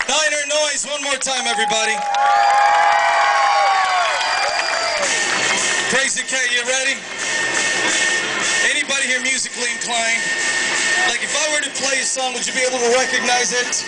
Niner noise, one more time, everybody. Crazy K, you ready? Anybody here musically inclined? Like, if I were to play a song, would you be able to recognize it?